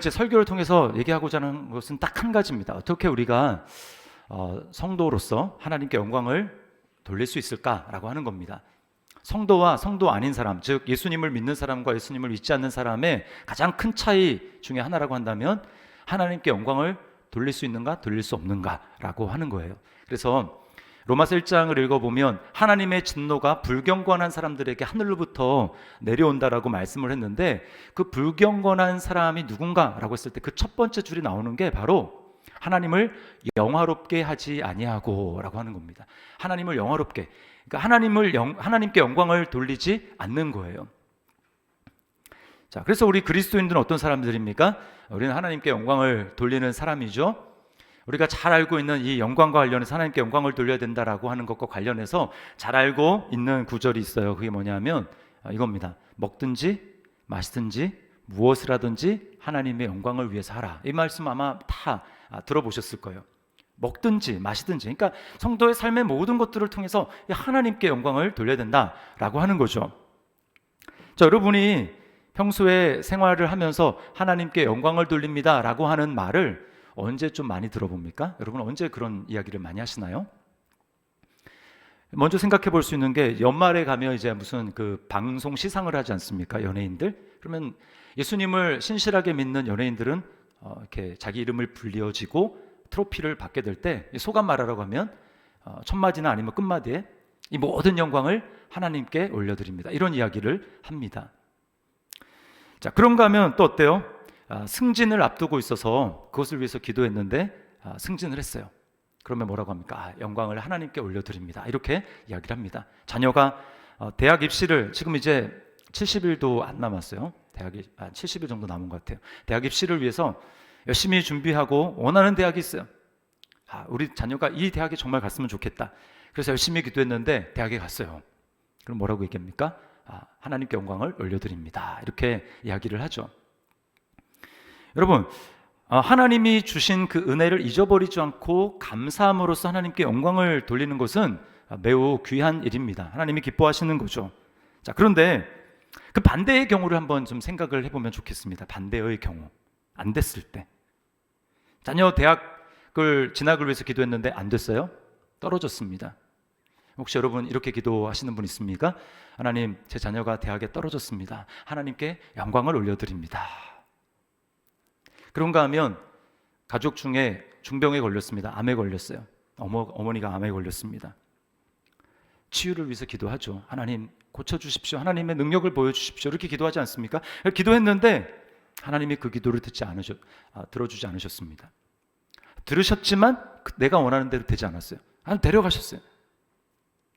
이제 설교를 통해서 얘기하고자 하는 것은 딱 한 가지입니다. 어떻게 우리가 성도로서 하나님께 영광을 돌릴 수 있을까라고 하는 겁니다. 성도와 성도 아닌 사람, 즉 예수님을 믿는 사람과 예수님을 믿지 않는 사람의 가장 큰 차이 중에 하나라고 한다면 하나님께 영광을 돌릴 수 있는가, 돌릴 수 없는가라고 하는 거예요. 그래서 로마서 1장을 읽어보면 하나님의 진노가 불경건한 사람들에게 하늘로부터 내려온다라고 말씀을 했는데, 그 불경건한 사람이 누군가라고 했을 때 그 첫 번째 줄이 나오는 게 바로 하나님을 영화롭게 하지 아니하고 라고 하는 겁니다. 하나님을 영화롭게, 그러니까 하나님께 영광을 돌리지 않는 거예요. 자, 그래서 우리 그리스도인들은 어떤 사람들입니까? 우리는 하나님께 영광을 돌리는 사람이죠. 우리가 잘 알고 있는 이 영광과 관련해서 하나님께 영광을 돌려야 된다라고 하는 것과 관련해서 잘 알고 있는 구절이 있어요. 그게 뭐냐면 이겁니다. 먹든지 마시든지 무엇을 하든지 하나님의 영광을 위해서 하라. 이 말씀 아마 다 들어보셨을 거예요. 먹든지 마시든지, 그러니까 성도의 삶의 모든 것들을 통해서 하나님께 영광을 돌려야 된다라고 하는 거죠. 자, 여러분이 평소에 생활을 하면서 하나님께 영광을 돌립니다라고 하는 말을 언제 좀 많이 들어봅니까? 여러분 언제 그런 이야기를 많이 하시나요? 먼저 생각해 볼 수 있는 게 연말에 가면 이제 무슨 그 방송 시상을 하지 않습니까? 연예인들. 그러면 예수님을 신실하게 믿는 연예인들은 이렇게 자기 이름을 불리어지고 트로피를 받게 될 때 소감 말하라고 하면 첫 마디나 아니면 끝 마디에 이 모든 영광을 하나님께 올려드립니다. 이런 이야기를 합니다. 자, 그런가 하면 또 어때요? 승진을 앞두고 있어서 그것을 위해서 기도했는데 승진을 했어요. 그러면 뭐라고 합니까? 영광을 하나님께 올려드립니다. 이렇게 이야기를 합니다. 자녀가 대학 입시를 지금 이제 70일도 안 남았어요. 70일 정도 남은 것 같아요. 대학 입시를 위해서 열심히 준비하고 원하는 대학이 있어요. 우리 자녀가 이 대학에 정말 갔으면 좋겠다. 그래서 열심히 기도했는데 대학에 갔어요. 그럼 뭐라고 얘기합니까? 하나님께 영광을 올려드립니다. 이렇게 이야기를 하죠. 여러분, 하나님이 주신 그 은혜를 잊어버리지 않고 감사함으로써 하나님께 영광을 돌리는 것은 매우 귀한 일입니다. 하나님이 기뻐하시는 거죠. 자, 그런데 그 반대의 경우를 한번 좀 생각을 해보면 좋겠습니다. 반대의 경우, 안 됐을 때, 자녀 대학을 진학을 위해서 기도했는데 안 됐어요? 떨어졌습니다. 혹시 여러분 이렇게 기도하시는 분 있습니까? 하나님, 제 자녀가 대학에 떨어졌습니다. 하나님께 영광을 올려드립니다. 그런가 하면 가족 중에 중병에 걸렸습니다. 암에 걸렸어요. 어머니가 암에 걸렸습니다. 치유를 위해서 기도하죠. 하나님 고쳐주십시오. 하나님의 능력을 보여주십시오. 이렇게 기도하지 않습니까? 기도했는데 하나님이 그 기도를 들어주지 않으셨습니다. 들으셨지만 내가 원하는 대로 되지 않았어요. 하나님 데려가셨어요.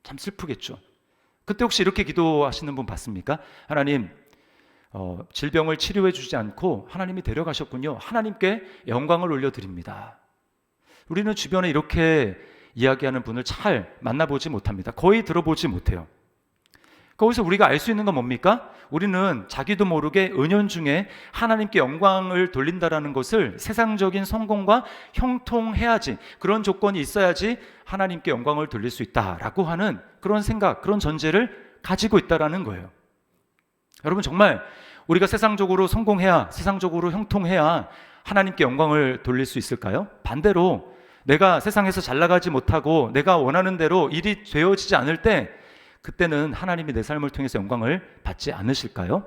참 슬프겠죠. 그때 혹시 이렇게 기도하시는 분 봤습니까? 하나님, 질병을 치료해 주지 않고 하나님이 데려가셨군요. 하나님께 영광을 올려드립니다. 우리는 주변에 이렇게 이야기하는 분을 잘 만나보지 못합니다. 거의 들어보지 못해요. 거기서 우리가 알 수 있는 건 뭡니까? 우리는 자기도 모르게 은연중에 하나님께 영광을 돌린다라는 것을 세상적인 성공과 형통해야지, 그런 조건이 있어야지 하나님께 영광을 돌릴 수 있다라고 하는 그런 생각, 그런 전제를 가지고 있다라는 거예요. 여러분, 정말 우리가 세상적으로 성공해야, 세상적으로 형통해야 하나님께 영광을 돌릴 수 있을까요? 반대로 내가 세상에서 잘 나가지 못하고 내가 원하는 대로 일이 되어지지 않을 때, 그때는 하나님이 내 삶을 통해서 영광을 받지 않으실까요?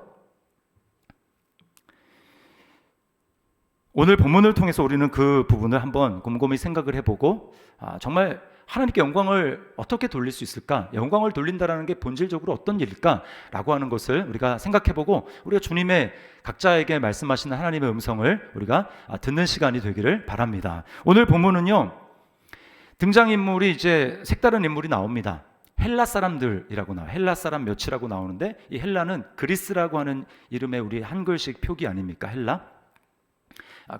오늘 본문을 통해서 우리는 그 부분을 한번 곰곰이 생각을 해보고 정말 하나님께 영광을 어떻게 돌릴 수 있을까? 영광을 돌린다는 게 본질적으로 어떤 일일까라고 하는 것을 우리가 생각해보고 우리가 주님의 각자에게 말씀하시는 하나님의 음성을 우리가 듣는 시간이 되기를 바랍니다. 오늘 본문은요, 등장인물이 이제 색다른 인물이 나옵니다. 헬라 사람들이라고 나와요. 헬라 사람 몇이라고 나오는데, 이 헬라는 그리스라고 하는 이름의 우리 한글식 표기 아닙니까? 헬라.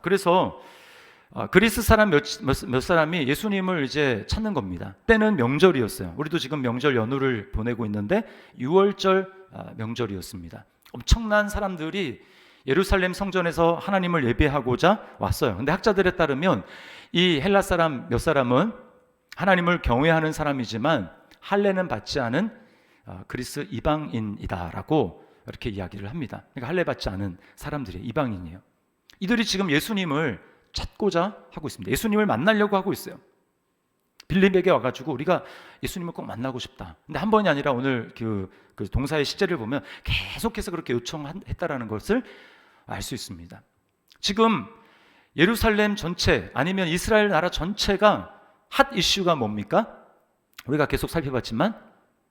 그래서 그리스 사람 몇 사람이 예수님을 이제 찾는 겁니다. 때는 명절이었어요. 우리도 지금 명절 연휴를 보내고 있는데 6월절 명절이었습니다. 엄청난 사람들이 예루살렘 성전에서 하나님을 예배하고자 왔어요. 근데 학자들에 따르면 이 헬라 사람 몇 사람은 하나님을 경외하는 사람이지만 할례는 받지 않은 그리스 이방인이다라고 이렇게 이야기를 합니다. 그러니까 할례 받지 않은 사람들이 이방인이에요. 이들이 지금 예수님을 찾고자 하고 있습니다. 예수님을 만나려고 하고 있어요. 빌립에게 와가지고 우리가 예수님을 꼭 만나고 싶다. 근데 한 번이 아니라 오늘 그 동사의 시제를 보면 계속해서 그렇게 요청했다라는 것을 알 수 있습니다. 지금 예루살렘 전체 아니면 이스라엘 나라 전체가 핫 이슈가 뭡니까? 우리가 계속 살펴봤지만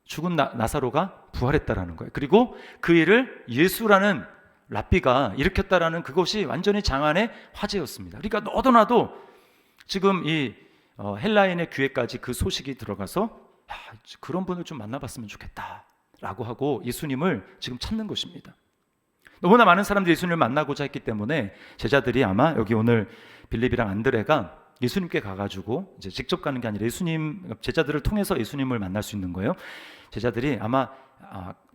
죽은 나사로가 부활했다라는 거예요. 그리고 그 일을 예수라는 랍비가 일으켰다라는 그것이 완전히 장안의 화제였습니다. 그러니까 너도 나도 지금 이 헬라인의 귀에까지 그 소식이 들어가서 그런 분을 좀 만나봤으면 좋겠다라고 하고 예수님을 지금 찾는 것입니다. 너무나 많은 사람들이 예수님을 만나고자 했기 때문에 제자들이 아마 여기 오늘 빌립이랑 안드레가 예수님께 가가지고 이제 직접 가는 게 아니라 제자들을 통해서 예수님을 만날 수 있는 거예요. 제자들이 아마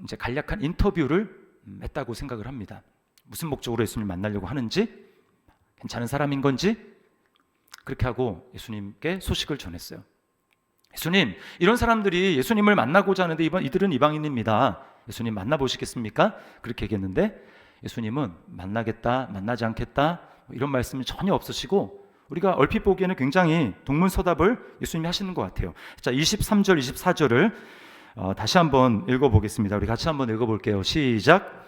이제 간략한 인터뷰를 했다고 생각을 합니다. 무슨 목적으로 예수님을 만나려고 하는지, 괜찮은 사람인 건지, 그렇게 하고 예수님께 소식을 전했어요. 예수님, 이런 사람들이 예수님을 만나고자 하는데 이들은 이방인입니다. 예수님 만나보시겠습니까? 그렇게 얘기했는데 예수님은 만나겠다, 만나지 않겠다 이런 말씀이 전혀 없으시고 우리가 얼핏 보기에는 굉장히 동문서답을 예수님이 하시는 것 같아요. 자, 23절, 24절을 다시 한번 읽어보겠습니다. 우리 같이 한번 읽어볼게요. 시작.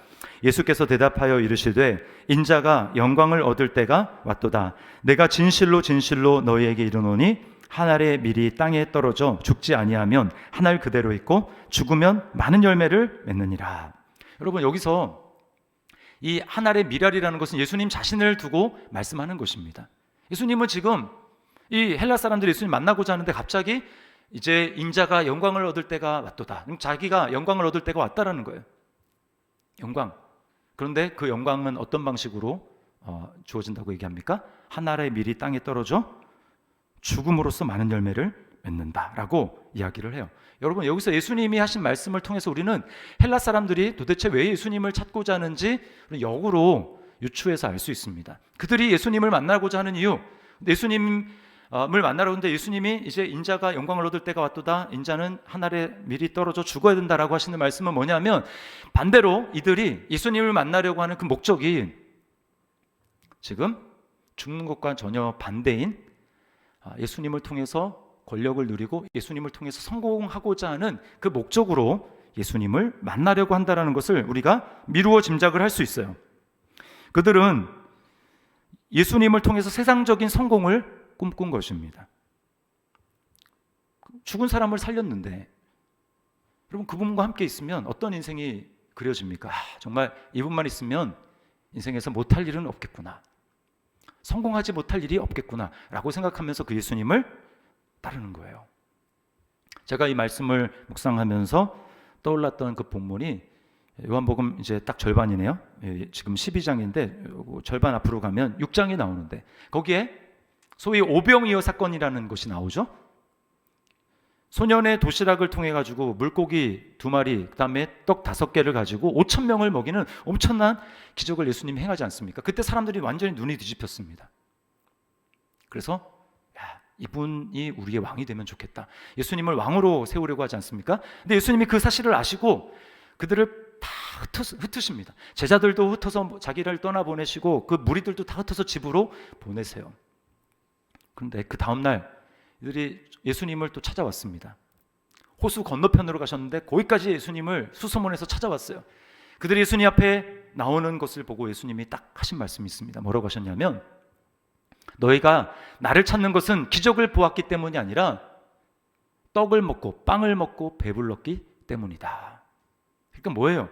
예수께서 대답하여 이르시되 인자가 영광을 얻을 때가 왔도다. 내가 진실로 진실로 너희에게 이르노니 한 알의 밀이 땅에 떨어져 죽지 아니하면 한 알 그대로 있고 죽으면 많은 열매를 맺느니라. 여러분, 여기서 이 한 알의 밀알이라는 것은 예수님 자신을 두고 말씀하는 것입니다. 예수님은 지금 이 헬라 사람들이 예수님 만나고자 하는데 갑자기 이제 인자가 영광을 얻을 때가 왔도다. 자기가 영광을 얻을 때가 왔다라는 거예요. 영광. 그런데 그 영광은 어떤 방식으로 주어진다고 얘기합니까? 한 알의 밀이 땅에 떨어져 죽음으로써 많은 열매를 맺는다라고 이야기를 해요. 여러분, 여기서 예수님이 하신 말씀을 통해서 우리는 헬라 사람들이 도대체 왜 예수님을 찾고자 하는지 역으로 유추해서 알 수 있습니다. 그들이 예수님을 만나고자 하는 이유, 예수님을 만나러 오는데 예수님이 이제 인자가 영광을 얻을 때가 왔도다. 인자는 한 알의 밀이 떨어져 죽어야 된다라고 하시는 말씀은 뭐냐면 반대로 이들이 예수님을 만나려고 하는 그 목적이 지금 죽는 것과 전혀 반대인 예수님을 통해서 권력을 누리고 예수님을 통해서 성공하고자 하는 그 목적으로 예수님을 만나려고 한다는 것을 우리가 미루어 짐작을 할 수 있어요. 그들은 예수님을 통해서 세상적인 성공을 꿈꾼 것입니다. 죽은 사람을 살렸는데 여러분, 그분과 함께 있으면 어떤 인생이 그려집니까? 정말 이분만 있으면 인생에서 못할 일은 없겠구나, 성공하지 못할 일이 없겠구나 라고 생각하면서 그 예수님을 따르는 거예요. 제가 이 말씀을 묵상하면서 떠올랐던 그 본문이 요한복음 이제 딱 절반이네요. 지금 12장인데 절반 앞으로 가면 6장이 나오는데 거기에 소위 오병이어 사건이라는 것이 나오죠. 소년의 도시락을 통해 가지고 물고기 2마리 그다음에 떡 5개를 가지고 5,000명을 먹이는 엄청난 기적을 예수님이 행하지 않습니까? 그때 사람들이 완전히 눈이 뒤집혔습니다. 그래서 이분이 우리의 왕이 되면 좋겠다, 예수님을 왕으로 세우려고 하지 않습니까? 근데 예수님이 그 사실을 아시고 그들을 다 흩으십니다. 제자들도 흩어서 자기를 떠나보내시고 그 무리들도 다 흩어서 집으로 보내세요. 그런데 그 다음날 이들이 예수님을 또 찾아왔습니다. 호수 건너편으로 가셨는데 거기까지 예수님을 수소문해서 찾아왔어요. 그들이 예수님 앞에 나오는 것을 보고 예수님이 딱 하신 말씀이 있습니다. 뭐라고 하셨냐면 너희가 나를 찾는 것은 기적을 보았기 때문이 아니라 떡을 먹고 빵을 먹고 배불렀기 때문이다. 그러니까 뭐예요?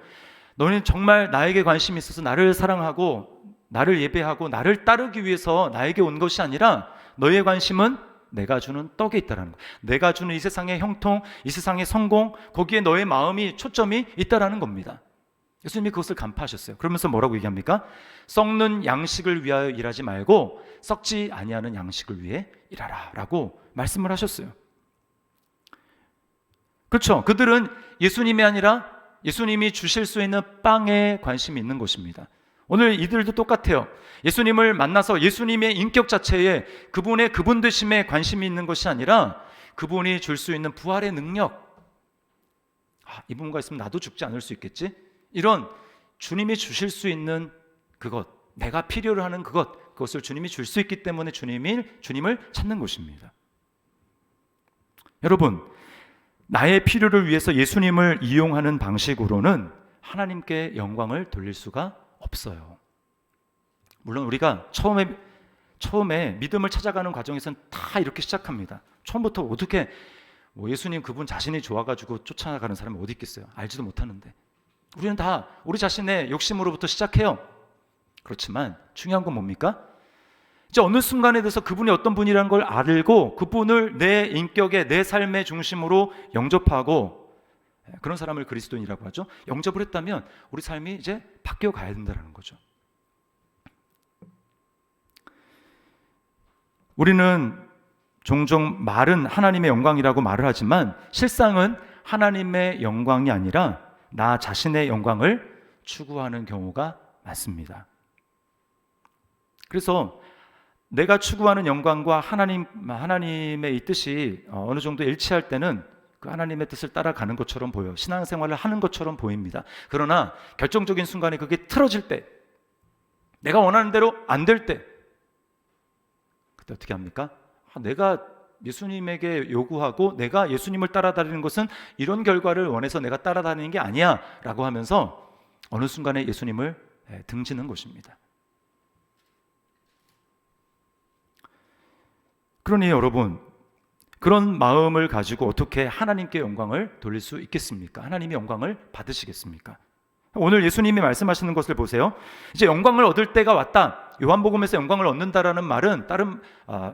너희는 정말 나에게 관심이 있어서 나를 사랑하고 나를 예배하고 나를 따르기 위해서 나에게 온 것이 아니라 너희의 관심은 내가 주는 떡에 있다라는 거예요. 내가 주는 이 세상의 형통, 이 세상의 성공, 거기에 너의 마음이 초점이 있다라는 겁니다. 예수님이 그것을 간파하셨어요. 그러면서 뭐라고 얘기합니까? 썩는 양식을 위하여 일하지 말고 썩지 아니하는 양식을 위해 일하라 라고 말씀을 하셨어요. 그렇죠. 그들은 예수님이 아니라 예수님이 주실 수 있는 빵에 관심이 있는 것입니다. 오늘 이들도 똑같아요. 예수님을 만나서 예수님의 인격 자체에 그분의 그분 되심에 관심이 있는 것이 아니라 그분이 줄 수 있는 부활의 능력, 이분과 있으면 나도 죽지 않을 수 있겠지? 이런 주님이 주실 수 있는 그것, 내가 필요로 하는 그것을 주님이 줄 수 있기 때문에 주님을 찾는 것입니다. 여러분, 나의 필요를 위해서 예수님을 이용하는 방식으로는 하나님께 영광을 돌릴 수가 없어요. 물론 우리가 처음에 믿음을 찾아가는 과정에서는 다 이렇게 시작합니다. 처음부터 어떻게 예수님 그분 자신이 좋아가지고 쫓아가는 사람이 어디 있겠어요? 알지도 못하는데. 우리는 다 우리 자신의 욕심으로부터 시작해요. 그렇지만 중요한 건 뭡니까? 이제 어느 순간에 대해서 그분이 어떤 분이라는 걸 알고 그분을 내 인격의 내 삶의 중심으로 영접하고, 그런 사람을 그리스도인이라고 하죠. 영접을 했다면 우리 삶이 이제 바뀌어 가야 된다는 거죠. 우리는 종종 말은 하나님의 영광이라고 말을 하지만 실상은 하나님의 영광이 아니라 나 자신의 영광을 추구하는 경우가 많습니다. 그래서 내가 추구하는 영광과 하나님의 이 뜻이 어느 정도 일치할 때는 그 하나님의 뜻을 따라가는 것처럼 보여요. 신앙생활을 하는 것처럼 보입니다. 그러나 결정적인 순간에 그게 틀어질 때, 내가 원하는 대로 안 될 때, 그때 어떻게 합니까? 내가 예수님에게 요구하고 내가 예수님을 따라다니는 것은 이런 결과를 원해서 내가 따라다니는 게 아니야 라고 하면서 어느 순간에 예수님을 등지는 것입니다. 그러니 여러분, 그런 마음을 가지고 어떻게 하나님께 영광을 돌릴 수 있겠습니까? 하나님이 영광을 받으시겠습니까? 오늘 예수님이 말씀하시는 것을 보세요. 이제 영광을 얻을 때가 왔다. 요한복음에서 영광을 얻는다라는 말은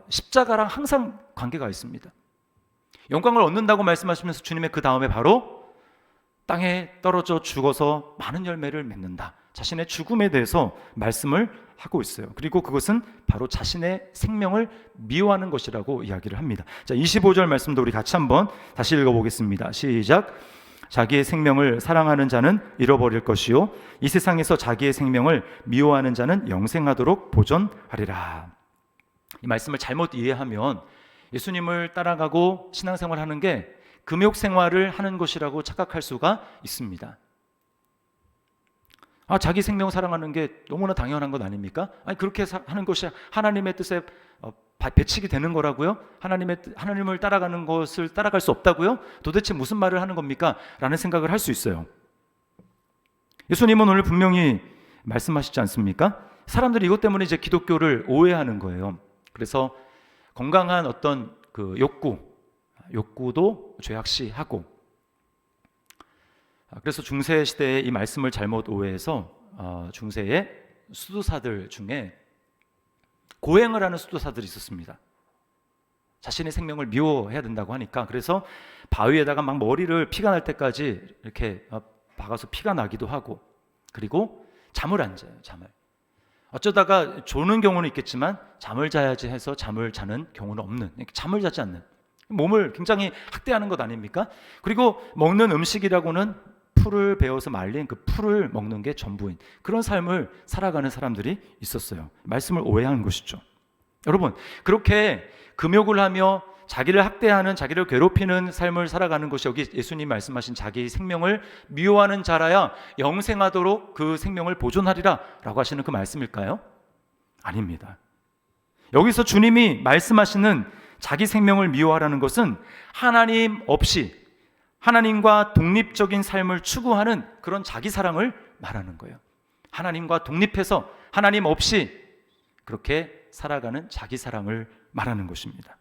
십자가랑 항상 관계가 있습니다. 영광을 얻는다고 말씀하시면서 주님의 그 다음에 바로 땅에 떨어져 죽어서 많은 열매를 맺는다. 자신의 죽음에 대해서 말씀을 하고 있어요. 그리고 그것은 바로 자신의 생명을 미워하는 것이라고 이야기를 합니다. 자, 25절 말씀도 우리 같이 한번 다시 읽어보겠습니다. 시작. 자기의 생명을 사랑하는 자는 잃어버릴 것이요 이 세상에서 자기의 생명을 미워하는 자는 영생하도록 보존하리라. 이 말씀을 잘못 이해하면 예수님을 따라가고 신앙생활하는 게 금욕생활을 하는 것이라고 착각할 수가 있습니다. 자기 생명 사랑하는 게 너무나 당연한 것 아닙니까? 아니, 그렇게 하는 것이 하나님의 뜻에 배치게 되는 거라고요? 하나님을 따라가는 것을 따라갈 수 없다고요? 도대체 무슨 말을 하는 겁니까? 라는 생각을 할 수 있어요. 예수님은 오늘 분명히 말씀하시지 않습니까? 사람들이 이것 때문에 이제 기독교를 오해하는 거예요. 그래서 건강한 어떤 그 욕구도 죄악시하고, 그래서 중세 시대에 이 말씀을 잘못 오해해서 중세의 수도사들 중에 고행을 하는 수도사들이 있었습니다. 자신의 생명을 미워해야 된다고 하니까. 그래서 바위에다가 막 머리를 피가 날 때까지 이렇게 박아서 피가 나기도 하고, 그리고 잠을 안 자요. 잠을 어쩌다가 조는 경우는 있겠지만 잠을 자야지 해서 잠을 자는 경우는 없는, 잠을 자지 않는, 몸을 굉장히 학대하는 것 아닙니까? 그리고 먹는 음식이라고는 풀을 베어서 말린 그 풀을 먹는 게 전부인 그런 삶을 살아가는 사람들이 있었어요. 말씀을 오해한 것이죠. 여러분, 그렇게 금욕을 하며 자기를 학대하는, 자기를 괴롭히는 삶을 살아가는 것이 여기 예수님 말씀하신 자기 생명을 미워하는 자라야 영생하도록 그 생명을 보존하리라 라고 하시는 그 말씀일까요? 아닙니다. 여기서 주님이 말씀하시는 자기 생명을 미워하라는 것은 하나님 없이 하나님과 독립적인 삶을 추구하는 그런 자기 사랑을 말하는 거예요. 하나님과 독립해서 하나님 없이 그렇게 살아가는 자기 사랑을 말하는 것입니다.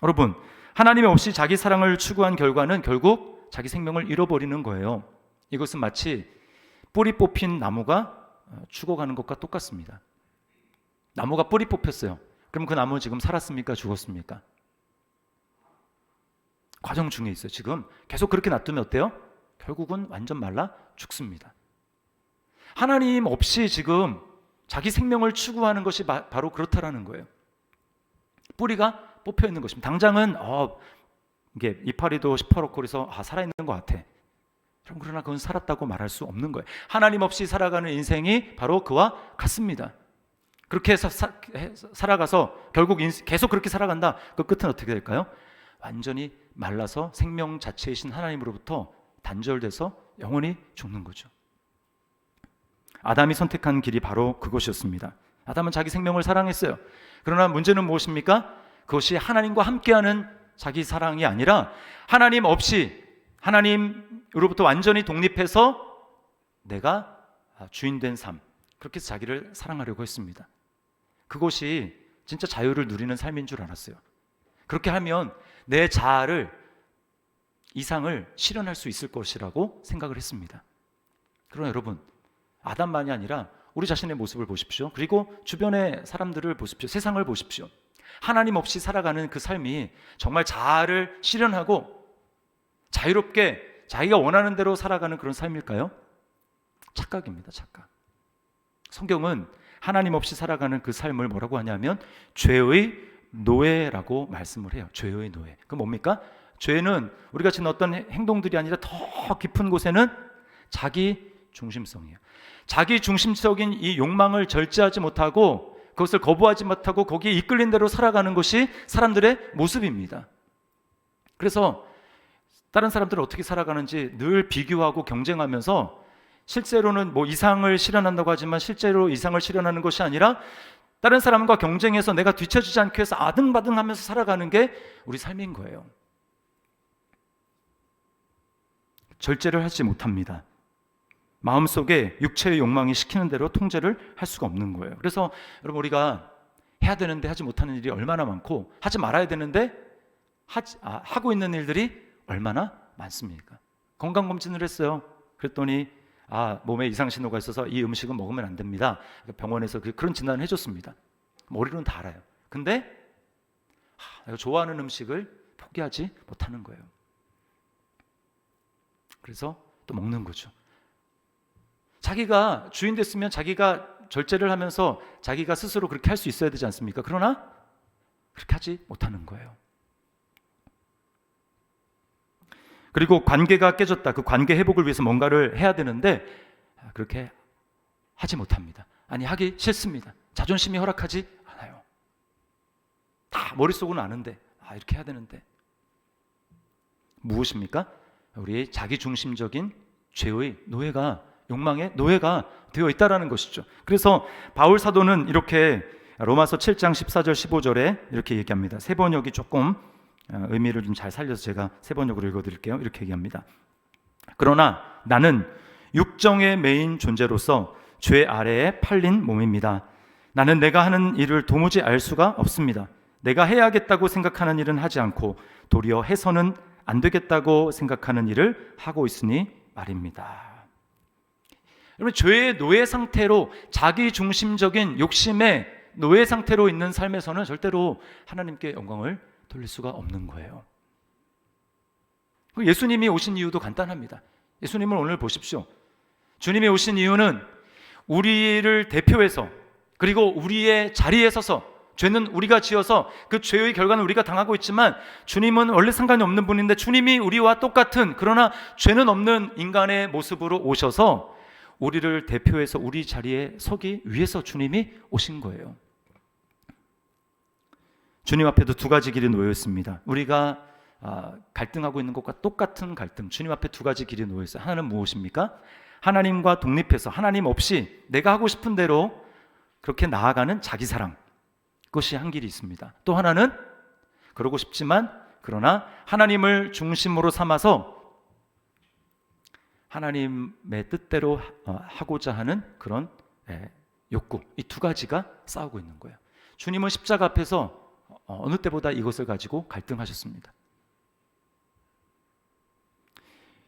여러분, 하나님 없이 자기 사랑을 추구한 결과는 결국 자기 생명을 잃어버리는 거예요. 이것은 마치 뿌리 뽑힌 나무가 죽어가는 것과 똑같습니다. 나무가 뿌리 뽑혔어요. 그럼 그 나무 지금 살았습니까? 죽었습니까? 과정 중에 있어요. 지금 계속 그렇게 놔두면 어때요? 결국은 완전 말라 죽습니다. 하나님 없이 지금 자기 생명을 추구하는 것이 바로 그렇다라는 거예요. 뿌리가 뽑혀 있는 것입니다. 당장은 이게 이파리도 시퍼렇고 그래서 살아있는 것 같아. 그러나 그건 살았다고 말할 수 없는 거예요. 하나님 없이 살아가는 인생이 바로 그와 같습니다. 그렇게 해서 살아가서 결국 계속 그렇게 살아간다. 그 끝은 어떻게 될까요? 완전히 말라서 생명 자체이신 하나님으로부터 단절돼서 영원히 죽는 거죠. 아담이 선택한 길이 바로 그것이었습니다. 아담은 자기 생명을 사랑했어요. 그러나 문제는 무엇입니까? 그것이 하나님과 함께하는 자기 사랑이 아니라 하나님 없이 하나님으로부터 완전히 독립해서 내가 주인 된 삶, 그렇게 해서 자기를 사랑하려고 했습니다. 그것이 진짜 자유를 누리는 삶인 줄 알았어요. 그렇게 하면 내 자아를, 이상을 실현할 수 있을 것이라고 생각을 했습니다. 그러나 여러분, 아담만이 아니라 우리 자신의 모습을 보십시오. 그리고 주변의 사람들을 보십시오. 세상을 보십시오. 하나님 없이 살아가는 그 삶이 정말 자아를 실현하고 자유롭게 자기가 원하는 대로 살아가는 그런 삶일까요? 착각입니다. 착각. 성경은 하나님 없이 살아가는 그 삶을 뭐라고 하냐면 죄의 노예라고 말씀을 해요. 죄의 노예. 그럼 뭡니까? 죄는 우리가 지금 어떤 행동들이 아니라 더 깊은 곳에는 자기 중심성이에요. 자기 중심적인 이 욕망을 절제하지 못하고 그것을 거부하지 못하고 거기에 이끌린 대로 살아가는 것이 사람들의 모습입니다. 그래서 다른 사람들은 어떻게 살아가는지 늘 비교하고 경쟁하면서 실제로는 뭐 이상을 실현한다고 하지만 실제로 이상을 실현하는 것이 아니라 다른 사람과 경쟁해서 내가 뒤처지지 않기 위해서 아등바등하면서 살아가는 게 우리 삶인 거예요. 절제를 하지 못합니다. 마음속에 육체의 욕망이 시키는 대로 통제를 할 수가 없는 거예요. 그래서 여러분, 우리가 해야 되는데 하지 못하는 일이 얼마나 많고 하지 말아야 되는데 하고 있는 일들이 얼마나 많습니까? 건강검진을 했어요. 그랬더니 몸에 이상신호가 있어서 이 음식은 먹으면 안 됩니다. 병원에서 그런 진단을 해줬습니다. 머리로는 다 알아요. 근데 내가 좋아하는 음식을 포기하지 못하는 거예요. 그래서 또 먹는 거죠. 자기가 주인 됐으면 자기가 절제를 하면서 자기가 스스로 그렇게 할 수 있어야 되지 않습니까? 그러나 그렇게 하지 못하는 거예요. 그리고 관계가 깨졌다. 그 관계 회복을 위해서 뭔가를 해야 되는데 그렇게 하지 못합니다. 아니, 하기 싫습니다. 자존심이 허락하지 않아요. 다 머릿속으로는 아는데 이렇게 해야 되는데. 무엇입니까? 우리 자기중심적인 죄의 노예가, 욕망의 노예가 되어 있다라는 것이죠. 그래서 바울 사도는 이렇게 로마서 7장 14절 15절에 이렇게 얘기합니다. 세 번역이 조금 의미를 좀 잘 살려서 제가 세 번역으로 읽어드릴게요. 이렇게 얘기합니다. 그러나 나는 육정의 매인 존재로서 죄 아래에 팔린 몸입니다. 나는 내가 하는 일을 도무지 알 수가 없습니다. 내가 해야겠다고 생각하는 일은 하지 않고 도리어 해서는 안 되겠다고 생각하는 일을 하고 있으니 말입니다. 여러분, 죄의 노예 상태로, 자기 중심적인 욕심의 노예 상태로 있는 삶에서는 절대로 하나님께 영광을 돌릴 수가 없는 거예요. 예수님이 오신 이유도 간단합니다. 예수님을 오늘 보십시오. 주님이 오신 이유는 우리를 대표해서, 그리고 우리의 자리에 서서, 죄는 우리가 지어서 그 죄의 결과는 우리가 당하고 있지만 주님은 원래 상관이 없는 분인데 주님이 우리와 똑같은, 그러나 죄는 없는 인간의 모습으로 오셔서 우리를 대표해서 우리 자리에 서기 위해서 주님이 오신 거예요. 주님 앞에도 두 가지 길이 놓여있습니다. 우리가 갈등하고 있는 것과 똑같은 갈등, 주님 앞에 두 가지 길이 놓여있어요. 하나는 무엇입니까? 하나님과 독립해서 하나님 없이 내가 하고 싶은 대로 그렇게 나아가는 자기 사랑, 그것이 한 길이 있습니다. 또 하나는 그러고 싶지만 그러나 하나님을 중심으로 삼아서 하나님의 뜻대로 하고자 하는 그런 욕구, 이 두 가지가 싸우고 있는 거예요. 주님은 십자가 앞에서 어느 때보다 이것을 가지고 갈등하셨습니다.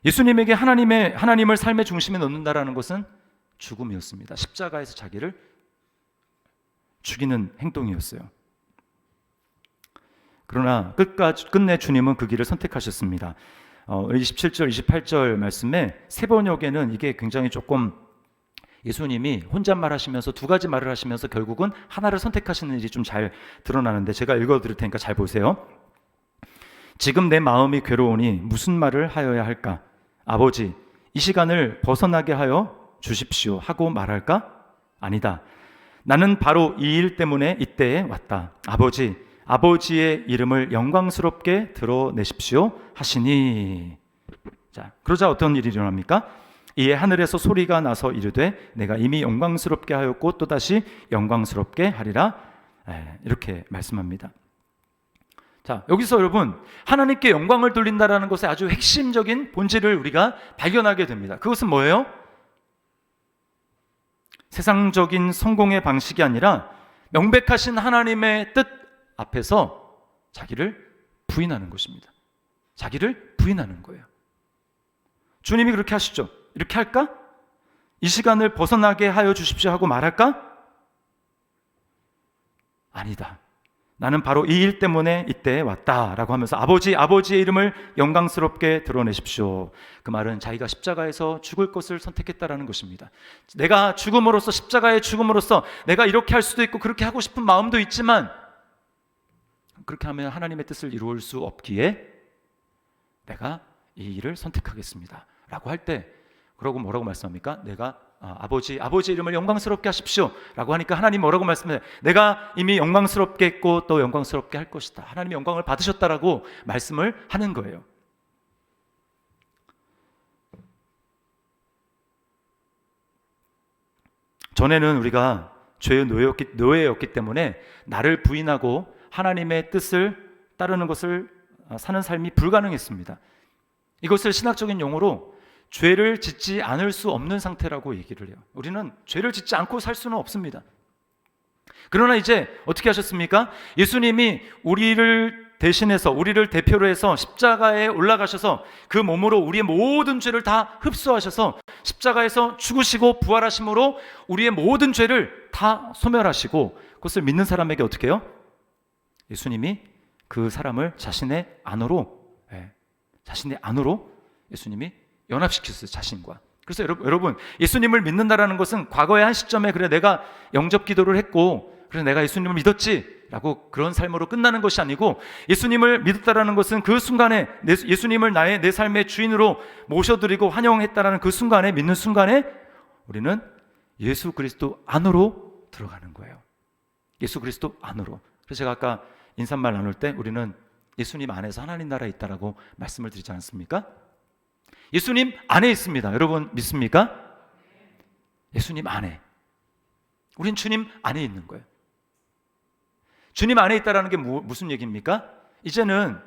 예수님에게 하나님을 삶의 중심에 놓는다라는 것은 죽음이었습니다. 십자가에서 자기를 죽이는 행동이었어요. 그러나 끝내 주님은 그 길을 선택하셨습니다. 27절, 28절 말씀에 세 번역에는 이게 굉장히 조금 예수님이 혼잣말 하시면서 두 가지 말을 하시면서 결국은 하나를 선택하시는 일이 좀 잘 드러나는데 제가 읽어드릴 테니까 잘 보세요. 지금 내 마음이 괴로우니 무슨 말을 하여야 할까? 아버지, 이 시간을 벗어나게 하여 주십시오 하고 말할까? 아니다. 나는 바로 이 일 때문에 이때에 왔다. 아버지, 아버지의 이름을 영광스럽게 드러내십시오 하시니. 자, 그러자 어떤 일이 일어납니까? 이에 하늘에서 소리가 나서 이르되 내가 이미 영광스럽게 하였고 또다시 영광스럽게 하리라. 이렇게 말씀합니다. 자, 여기서 여러분, 하나님께 영광을 돌린다라는 것의 아주 핵심적인 본질을 우리가 발견하게 됩니다. 그것은 뭐예요? 세상적인 성공의 방식이 아니라 명백하신 하나님의 뜻 앞에서 자기를 부인하는 것입니다. 자기를 부인하는 거예요. 주님이 그렇게 하시죠. 이렇게 할까? 이 시간을 벗어나게 하여 주십시오 하고 말할까? 아니다. 나는 바로 이 일 때문에 이때 왔다라고 하면서 아버지의 이름을 영광스럽게 드러내십시오. 그 말은 자기가 십자가에서 죽을 것을 선택했다라는 것입니다. 내가 죽음으로써, 십자가의 죽음으로써 내가 이렇게 할 수도 있고 그렇게 하고 싶은 마음도 있지만 그렇게 하면 하나님의 뜻을 이루을 수 없기에 내가 이 일을 선택하겠습니다 라고 할 때, 그러고 뭐라고 말씀합니까? 내가 아버지 이름을 영광스럽게 하십시오 라고 하니까 하나님 뭐라고 말씀해요? 내가 이미 영광스럽게 했고 또 영광스럽게 할 것이다. 하나님이 영광을 받으셨다라고 말씀을 하는 거예요. 전에는 우리가 죄의 노예였기 때문에 나를 부인하고 하나님의 뜻을 따르는 것을 사는 삶이 불가능했습니다. 이것을 신학적인 용어로 죄를 짓지 않을 수 없는 상태라고 얘기를 해요. 우리는 죄를 짓지 않고 살 수는 없습니다. 그러나 이제 어떻게 하셨습니까? 예수님이 우리를 대신해서, 우리를 대표로 해서 십자가에 올라가셔서 그 몸으로 우리의 모든 죄를 다 흡수하셔서 십자가에서 죽으시고 부활하심으로 우리의 모든 죄를 다 소멸하시고, 그것을 믿는 사람에게 어떻게 해요? 예수님이 그 사람을 자신의 안으로 예수님이 연합시켰어요, 자신과. 그래서 여러분, 예수님을 믿는다라는 것은 과거의 한 시점에 그래 내가 영접 기도를 했고 그래서 내가 예수님을 믿었지 라고 그런 삶으로 끝나는 것이 아니고, 예수님을 믿었다라는 것은 그 순간에 예수님을 내 삶의 주인으로 모셔드리고 환영했다라는 그 순간에, 믿는 순간에 우리는 예수 그리스도 안으로 들어가는 거예요. 예수 그리스도 안으로. 그래서 제가 아까 인사말 나눌 때 우리는 예수님 안에서 하나님 나라에 있다라고 말씀을 드리지 않았습니까? 예수님 안에 있습니다. 여러분 믿습니까? 예수님 안에. 우린 주님 안에 있는 거예요. 주님 안에 있다라는 게 무슨 얘기입니까? 이제는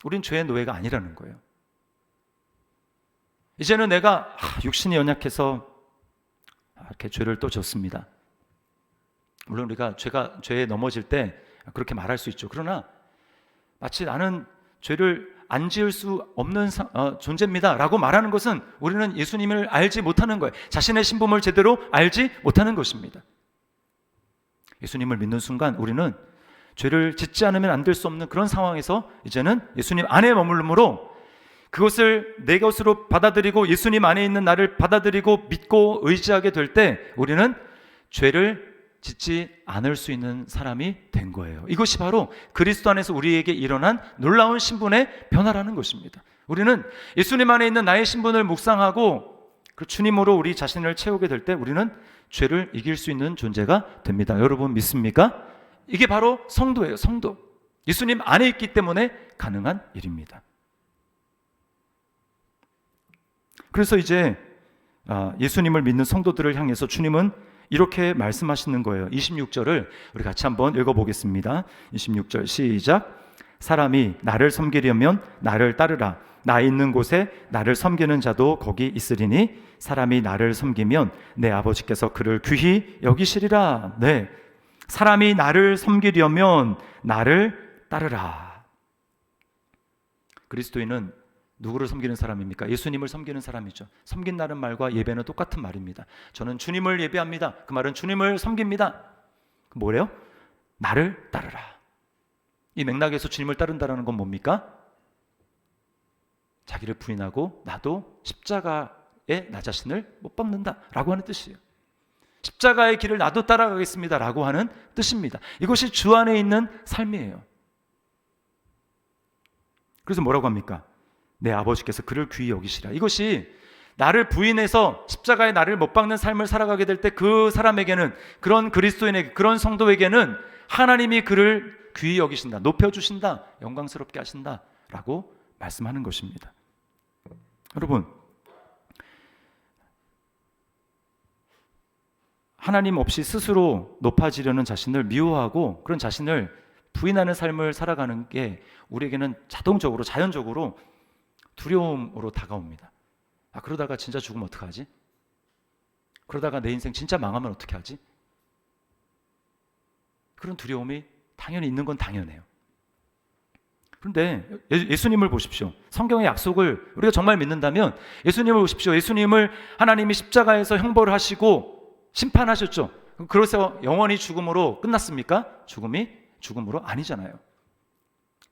우린 죄의 노예가 아니라는 거예요. 이제는 내가 육신이 연약해서 이렇게 죄를 또 졌습니다. 물론 우리가 죄에 넘어질 때 그렇게 말할 수 있죠. 그러나 마치 나는 죄를 안 지을 수 없는 존재입니다 라고 말하는 것은 우리는 예수님을 알지 못하는 거예요. 자신의 신분을 제대로 알지 못하는 것입니다. 예수님을 믿는 순간 우리는 죄를 짓지 않으면 안 될 수 없는 그런 상황에서 이제는 예수님 안에 머물므로 그것을 내 것으로 받아들이고 예수님 안에 있는 나를 받아들이고 믿고 의지하게 될 때 우리는 죄를 짓지 않을 수 있는 사람이 된 거예요. 이것이 바로 그리스도 안에서 우리에게 일어난 놀라운 신분의 변화라는 것입니다. 우리는 예수님 안에 있는 나의 신분을 묵상하고 그 주님으로 우리 자신을 채우게 될 때 우리는 죄를 이길 수 있는 존재가 됩니다. 여러분 믿습니까? 이게 바로 성도예요. 성도. 예수님 안에 있기 때문에 가능한 일입니다. 그래서 이제 예수님을 믿는 성도들을 향해서 주님은 이렇게 말씀하시는 거예요. 26절을 우리 같이 한번 읽어보겠습니다. 26절 시작. 사람이 나를 섬기려면 나를 따르라. 나 있는 곳에 나를 섬기는 자도 거기 있으리니 사람이 나를 섬기면 내 아버지께서 그를 귀히 여기시리라. 네, 사람이 나를 섬기려면 나를 따르라. 그리스도인은 누구를 섬기는 사람입니까? 예수님을 섬기는 사람이죠. 섬긴다는 말과 예배는 똑같은 말입니다. 저는 주님을 예배합니다. 그 말은 주님을 섬깁니다. 뭐래요? 나를 따르라. 이 맥락에서 주님을 따른다는 건 뭡니까? 자기를 부인하고 나도 십자가에 나 자신을 못 박는다 라고 하는 뜻이에요. 십자가의 길을 나도 따라가겠습니다 라고 하는 뜻입니다. 이것이 주 안에 있는 삶이에요. 그래서 뭐라고 합니까? 내 아버지께서 그를 귀히 여기시라. 이것이 나를 부인해서 십자가에 나를 못 박는 삶을 살아가게 될 때 그 사람에게는, 그런 그리스도인에게, 그런 성도에게는 하나님이 그를 귀히 여기신다, 높여주신다, 영광스럽게 하신다 라고 말씀하는 것입니다. 여러분, 하나님 없이 스스로 높아지려는 자신을 미워하고 그런 자신을 부인하는 삶을 살아가는 게 우리에게는 자동적으로 자연적으로 두려움으로 다가옵니다. 그러다가 진짜 죽으면 어떡하지? 그러다가 내 인생 진짜 망하면 어떻게 하지? 그런 두려움이 당연히 있는 건 당연해요. 그런데 예수님을 보십시오. 성경의 약속을 우리가 정말 믿는다면 예수님을 보십시오. 예수님을 하나님이 십자가에서 형벌을 하시고 심판하셨죠. 그래서 영원히 죽음으로 끝났습니까? 죽음이 죽음으로 아니잖아요.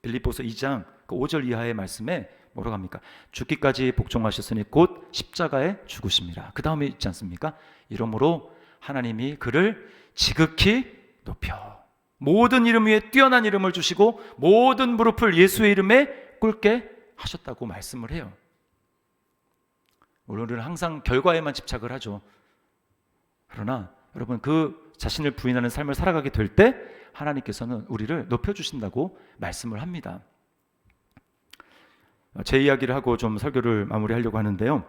빌립보서 2장 5절 이하의 말씀에 뭐라고 합니까? 죽기까지 복종하셨으니 곧 십자가에 죽으심이라. 그 다음에 있지 않습니까? 이러므로 하나님이 그를 지극히 높여 모든 이름 위에 뛰어난 이름을 주시고 모든 무릎을 예수의 이름에 꿇게 하셨다고 말씀을 해요. 우리는 항상 결과에만 집착을 하죠. 그러나 여러분, 그 자신을 부인하는 삶을 살아가게 될 때 하나님께서는 우리를 높여주신다고 말씀을 합니다. 제 이야기를 하고 좀 설교를 마무리하려고 하는데요.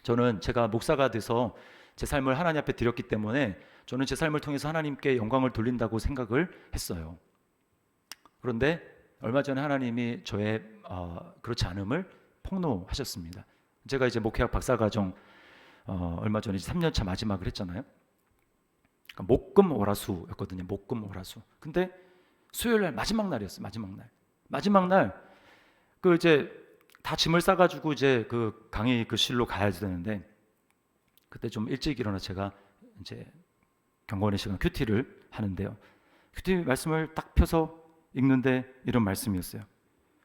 저는 제가 목사가 돼서 제 삶을 하나님 앞에 드렸기 때문에 저는 제 삶을 통해서 하나님께 영광을 돌린다고 생각을 했어요. 그런데 얼마 전에 하나님이 저의 그렇지 않음을 폭로하셨습니다. 제가 이제 목회학 박사과정 얼마 전에 3년차 마지막을 했잖아요. 그러니까 목금 월화수였거든요. 목금 월화수. 근데 수요일 날 마지막 날이었어요. 마지막 날 그 이제 다 짐을 싸가지고 이제 그 강의 그 실로 가야 되는데 그때 좀 일찍 일어나 제가 이제 경건의 시간 큐티를 하는데요. 큐티 말씀을 딱 펴서 읽는데 이런 말씀이었어요.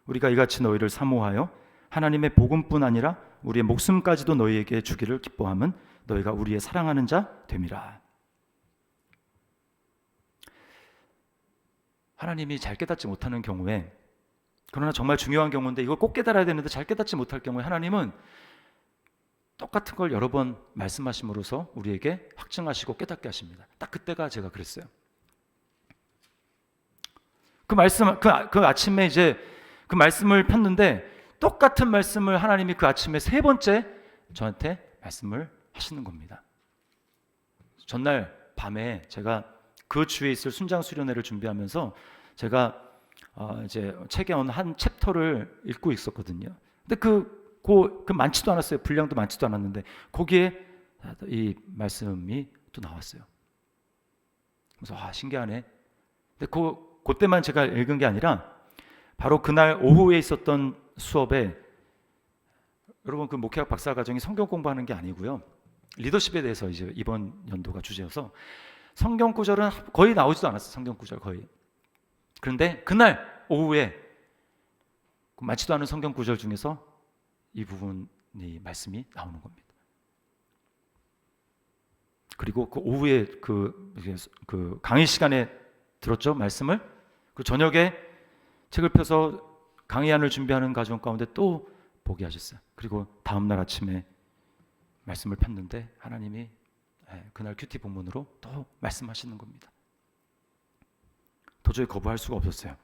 우리가 이같이 너희를 사모하여 하나님의 복음뿐 아니라 우리의 목숨까지도 너희에게 주기를 기뻐함은 너희가 우리의 사랑하는 자 됨이라. 하나님이 잘 깨닫지 못하는 경우에, 그러나 정말 중요한 경우인데 이걸 꼭 깨달아야 되는데 잘 깨닫지 못할 경우에 하나님은 똑같은 걸 여러 번 말씀하심으로써 우리에게 확증하시고 깨닫게 하십니다. 딱 그때가 제가 그랬어요. 그 아침에 이제 그 말씀을 폈는데 똑같은 말씀을 하나님이 그 아침에 3번째 저한테 말씀을 하시는 겁니다. 전날 밤에 제가 그 주에 있을 순장 수련회를 준비하면서 제가 이제 책의 어느 한 챕터를 읽고 있었거든요. 근데 그 많지도 않았어요. 분량도 많지도 않았는데 거기에 이 말씀이 또 나왔어요. 그래서 신기하네. 근데 그때만 제가 읽은 게 아니라 바로 그날 오후에 있었던 수업에, 여러분 그 목회학 박사과정이 성경 공부하는 게 아니고요. 리더십에 대해서 이제 이번 연도가 주제여서 성경 구절은 거의 나오지도 않았어요. 성경 구절 거의. 그런데 그날 오후에 많지도 않은 성경 구절 중에서 이 부분이 말씀이 나오는 겁니다. 그리고 그 오후에 그 강의 시간에 들었죠, 말씀을. 그 저녁에 책을 펴서 강의안을 준비하는 과정 가운데 또 보게 하셨어요. 그리고 다음 날 아침에 말씀을 폈는데 하나님이 그날 큐티 본문으로 또 말씀하시는 겁니다. 도저히 거부할 수가 없었어요.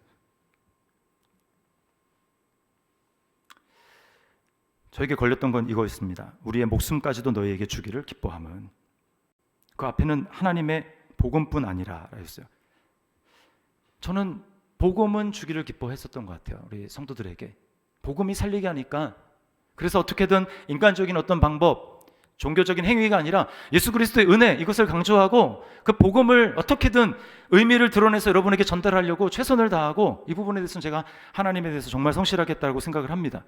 저에게 걸렸던 건 이거였습니다. 우리의 목숨까지도 너희에게 주기를 기뻐함은. 그 앞에는 하나님의 복음뿐 아니라 했어요. 저는 복음은 주기를 기뻐했었던 것 같아요. 우리 성도들에게 복음이 살리게 하니까, 그래서 어떻게든 인간적인 어떤 방법, 종교적인 행위가 아니라 예수 그리스도의 은혜, 이것을 강조하고 그 복음을 어떻게든 의미를 드러내서 여러분에게 전달하려고 최선을 다하고, 이 부분에 대해서는 제가 하나님에 대해서 정말 성실하겠다고 생각을 합니다.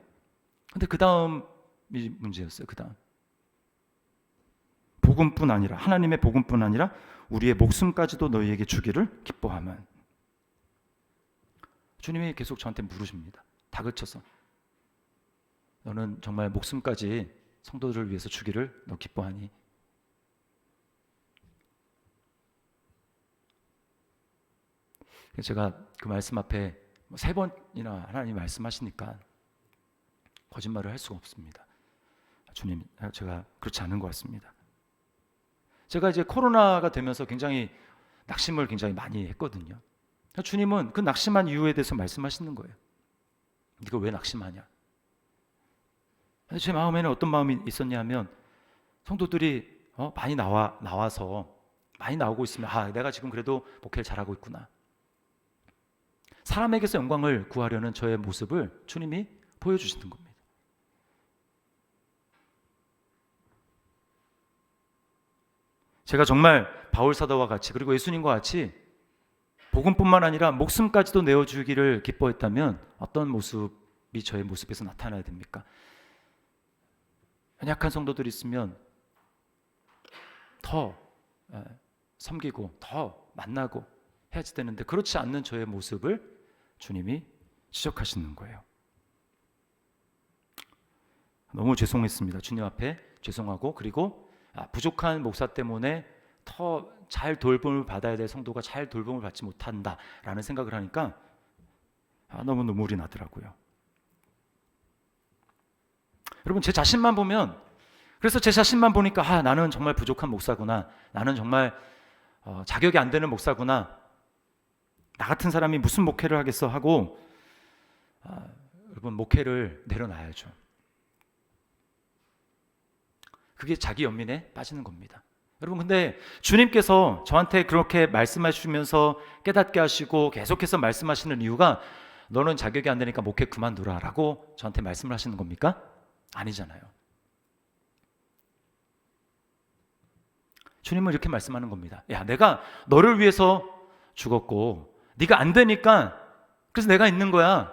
근데 그 다음이 문제였어요. 그 다음 복음뿐 아니라, 하나님의 복음뿐 아니라 우리의 목숨까지도 너희에게 주기를 기뻐하면. 주님이 계속 저한테 물으십니다. 다그쳐서 너는 정말 목숨까지 성도들을 위해서 주기를 너 기뻐하니? 제가 그 말씀 앞에 3번이나 하나님 말씀하시니까 거짓말을 할 수가 없습니다. 주님, 제가 그렇지 않은 것 같습니다. 제가 이제 코로나가 되면서 굉장히 낙심을 굉장히 많이 했거든요. 주님은 그 낙심한 이유에 대해서 말씀하시는 거예요. 네가 왜 낙심하냐? 제 마음에는 어떤 마음이 있었냐면, 성도들이 많이 나와서 많이 나오고 있으면 내가 지금 그래도 목회를 잘하고 있구나. 사람에게서 영광을 구하려는 저의 모습을 주님이 보여주시는 겁니다. 제가 정말 바울 사도와 같이 그리고 예수님과 같이 복음뿐만 아니라 목숨까지도 내어주기를 기뻐했다면 어떤 모습이 저의 모습에서 나타나야 됩니까? 연약한 성도들이 있으면 더 섬기고 더 만나고 해야지 되는데 그렇지 않는 저의 모습을 주님이 지적하시는 거예요. 너무 죄송했습니다. 주님 앞에 죄송하고 그리고 부족한 목사 때문에 더 잘 돌봄을 받아야 될 성도가 잘 돌봄을 받지 못한다라는 생각을 하니까 너무 눈물이 나더라고요. 여러분 제 자신만 보면 그래서 제 자신만 보니까 나는 정말 부족한 목사구나. 나는 정말 자격이 안 되는 목사구나. 나 같은 사람이 무슨 목회를 하겠어 하고 여러분 목회를 내려놔야죠. 그게 자기 연민에 빠지는 겁니다. 여러분 근데 주님께서 저한테 그렇게 말씀해 주시면서 깨닫게 하시고 계속해서 말씀하시는 이유가 너는 자격이 안 되니까 목회 그만두라 라고 저한테 말씀을 하시는 겁니까? 아니잖아요. 주님은 이렇게 말씀하는 겁니다. 야, 내가 너를 위해서 죽었고 네가 안 되니까 그래서 내가 있는 거야.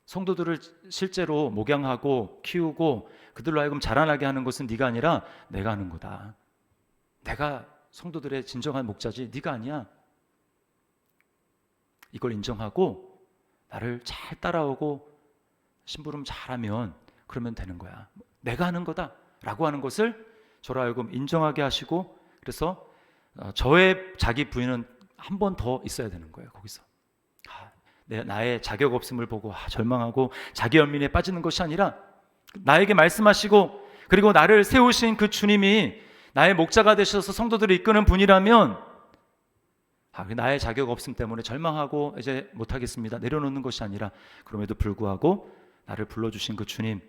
성도들을 실제로 목양하고 키우고 그들로 하여금 자라나게 하는 것은 네가 아니라 내가 하는 거다. 내가 성도들의 진정한 목자지 네가 아니야. 이걸 인정하고 나를 잘 따라오고 심부름 잘하면 그러면 되는 거야. 내가 하는 거다 라고 하는 것을 저로 하여금 인정하게 하시고 그래서 저의 자기 부인은 한 번 더 있어야 되는 거예요. 거기서 나의 자격 없음을 보고 절망하고 자기 연민에 빠지는 것이 아니라 나에게 말씀하시고 그리고 나를 세우신 그 주님이 나의 목자가 되셔서 성도들을 이끄는 분이라면 나의 자격 없음 때문에 절망하고 이제 못하겠습니다 내려놓는 것이 아니라 그럼에도 불구하고 나를 불러주신 그 주님,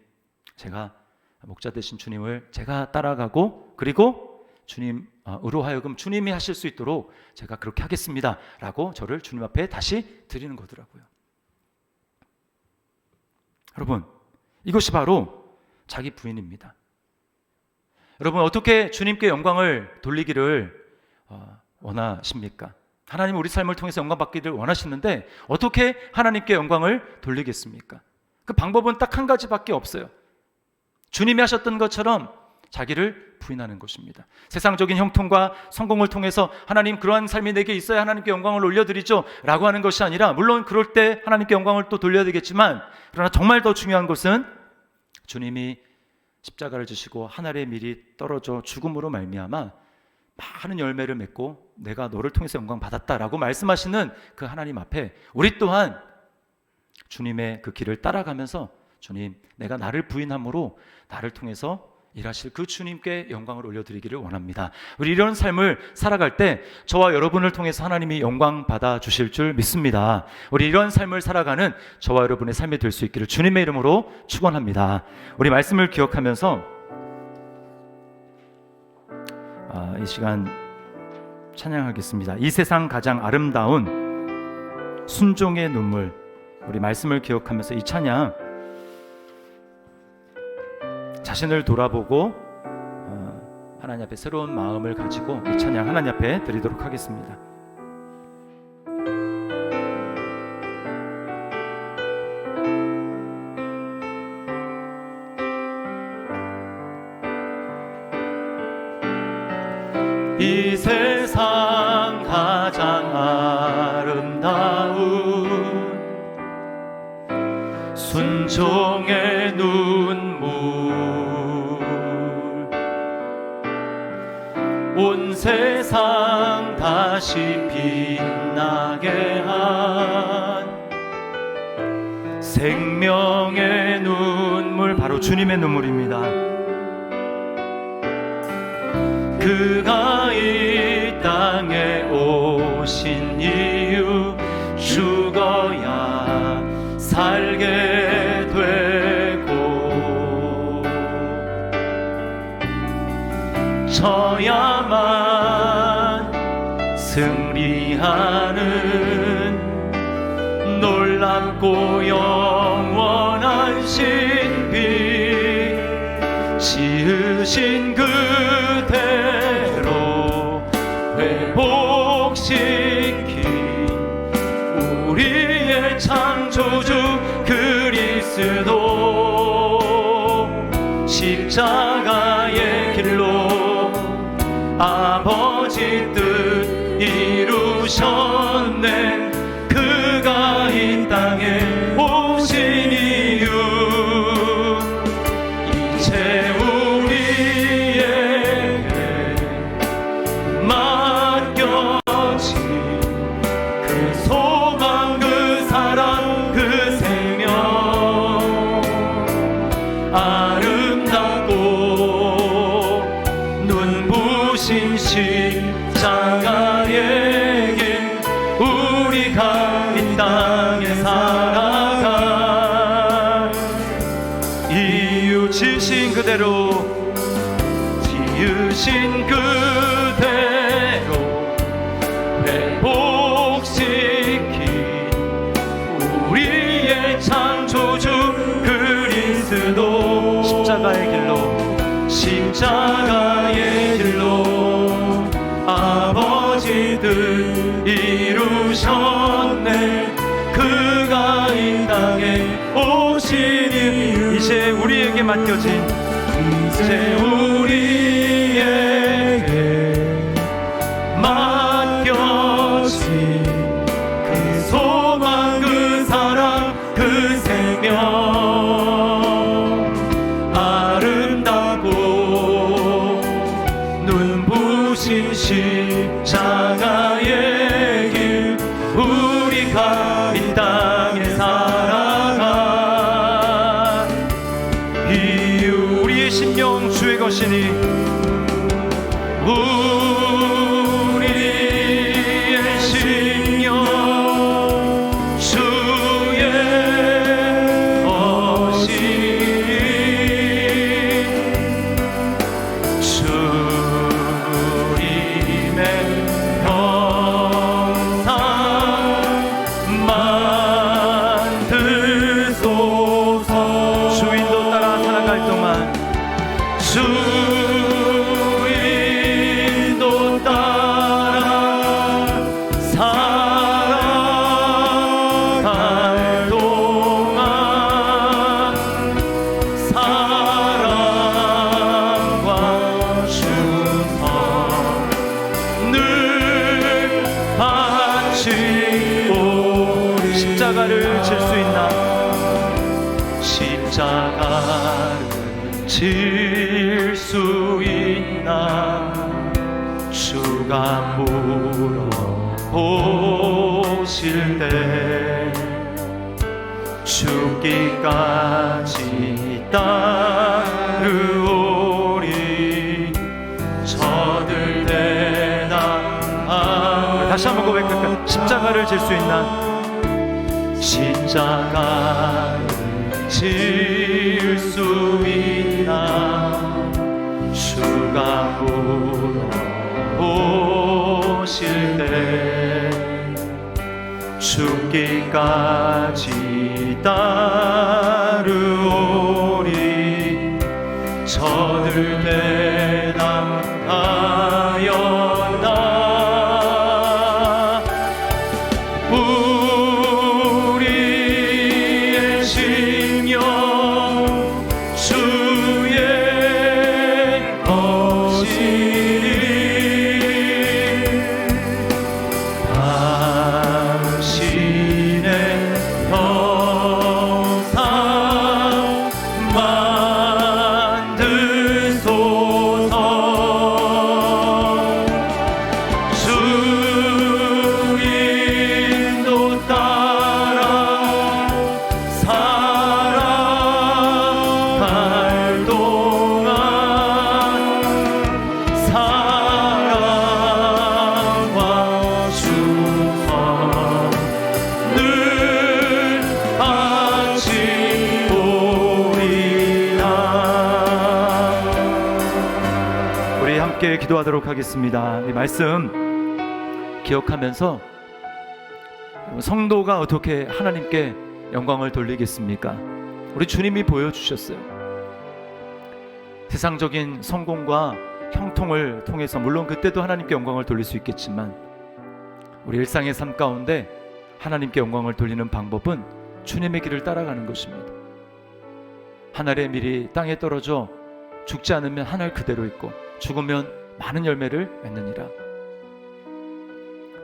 제가 목자 되신 주님을 제가 따라가고 그리고 주님으로 하여금 주님이 하실 수 있도록 제가 그렇게 하겠습니다 라고 저를 주님 앞에 다시 드리는 거더라고요. 여러분 이것이 바로 자기 부인입니다. 여러분 어떻게 주님께 영광을 돌리기를 원하십니까? 하나님 우리 삶을 통해서 영광 받기를 원하시는데 어떻게 하나님께 영광을 돌리겠습니까? 그 방법은 딱 한 가지밖에 없어요. 주님이 하셨던 것처럼 자기를 부인하는 것입니다. 세상적인 형통과 성공을 통해서 하나님 그러한 삶이 내게 있어야 하나님께 영광을 올려드리죠 라고 하는 것이 아니라 물론 그럴 때 하나님께 영광을 또 돌려야 되겠지만 그러나 정말 더 중요한 것은 주님이 십자가를 지시고 하늘의 밀이 떨어져 죽음으로 말미암아 많은 열매를 맺고 내가 너를 통해서 영광 받았다라고 말씀하시는 그 하나님 앞에 우리 또한 주님의 그 길을 따라가면서 주님 내가 나를 부인함으로 나를 통해서 일하실 그 주님께 영광을 올려드리기를 원합니다. 우리 이런 삶을 살아갈 때 저와 여러분을 통해서 하나님이 영광 받아 주실 줄 믿습니다. 우리 이런 삶을 살아가는 저와 여러분의 삶이 될 수 있기를 주님의 이름으로 축원합니다. 우리 말씀을 기억하면서 이 시간 찬양하겠습니다. 이 세상 가장 아름다운 순종의 눈물, 우리 말씀을 기억하면서 이 찬양 자신을 돌아보고 하나님 앞에 새로운 마음을 가지고 이 찬양 하나님 앞에 드리도록 하겠습니다. 이 세상 가장 아름다운 순종의 눈물, 온 세상 다시 빛나게 한 생명의 눈물, 바로 주님의 눈물입니다. 그가 이 땅에 오신 이유 죽어야 살게 되고 져야만 승리하는 놀랍고 영원한 신비, 지으신 그대로 회복시킨 우리의 창조주 그리스도, 십자가의 길로 아버지 뜻 이루셨네. 그가 이 땅에 오신 이유, 이제 우리에게 맡겨진 그 소망, 그 사랑, 그 생명, 아름답고 눈부신 십자가의 길, 우리가 이 땅에 살아갈 이유, 지으신 그대로, 지으신 그대로 회복시킨 우리의 창조주 그리스도, 십자가의 길로, 십자가의 길로 아버지 뜻 이루셨네. 그가 이 땅에 오신 이유, 이제 우리에게 맡겨진, 이제 우리에게 맡겨진 그 소망, 그 사랑, 그 생명, 아름답고 눈부신 십자가의 길, 우리가 이 땅에 살아가 이유, 우리의 심령 주의 것이니, 우리의 심령 주의 것이니, 주님의 평상 만드소서. 주인도 따라 살아갈 동안, 주인도 따라 살아갈 동안 사랑과 충성을 바치고, 십자가를 질 수 있나, 십자가를 질 수 있나, 주가 물어보실 때 죽기까지 따르오리. 저들 대답, 다시 한번 고백할까요? 십자가를 질 수 있나, 십자가를 질 수 있나, 주가 물어보실 때 죽기까지 따르오리. 저들 대답하였나, 우리의 심령 주의 것이니, 당신의 평상 만드소서. 주인도 따라 살아갈 동안 사랑과 충성을 바치오리라. 우리 함께 기도하도록 하겠습니다. 이 말씀 기억하면서 성도가 어떻게 하나님께 영광을 돌리겠습니까? 우리 주님이 보여주셨어요. 세상적인 성공과 형통을 통해서 물론 그때도 하나님께 영광을 돌릴 수 있겠지만 우리 일상의 삶 가운데 하나님께 영광을 돌리는 방법은 주님의 길을 따라가는 것입니다. 하늘의 밀이 땅에 떨어져 죽지 않으면 하늘 그대로 있고 죽으면 많은 열매를 맺느니라.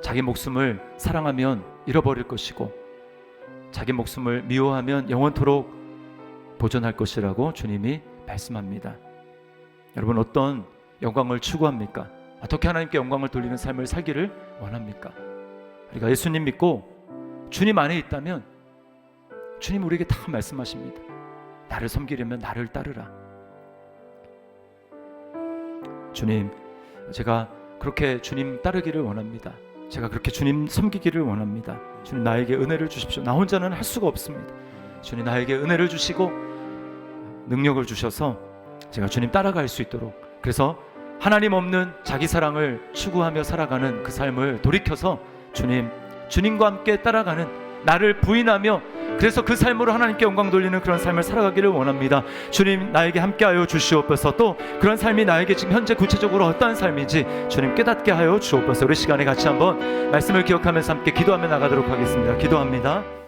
자기 목숨을 사랑하면 잃어버릴 것이고 자기 목숨을 미워하면 영원토록 보존할 것이라고 주님이 말씀합니다. 여러분, 어떤 영광을 추구합니까? 어떻게 하나님께 영광을 돌리는 삶을 살기를 원합니까? 우리가 예수님 믿고 주님 안에 있다면 주님 우리에게 다 말씀하십니다. 나를 섬기려면 나를 따르라. 주님, 제가 그렇게 주님 따르기를 원합니다. 제가 그렇게 주님 섬기기를 원합니다. 주님, 나에게 은혜를 주십시오. 나 혼자는 할 수가 없습니다. 주님, 나에게 은혜를 주시고 능력을 주셔서 제가 주님 따라갈 수 있도록, 그래서 하나님 없는 자기 사랑을 추구하며 살아가는 그 삶을 돌이켜서 주님과 함께 따라가는, 나를 부인하며 그래서 그 삶으로 하나님께 영광 돌리는 그런 삶을 살아가기를 원합니다. 주님, 나에게 함께하여 주시옵소서. 또 그런 삶이 나에게 지금 현재 구체적으로 어떠한 삶인지 주님 깨닫게 하여 주옵소서. 우리 시간에 같이 한번 말씀을 기억하면서 함께 기도하며 나가도록 하겠습니다. 기도합니다.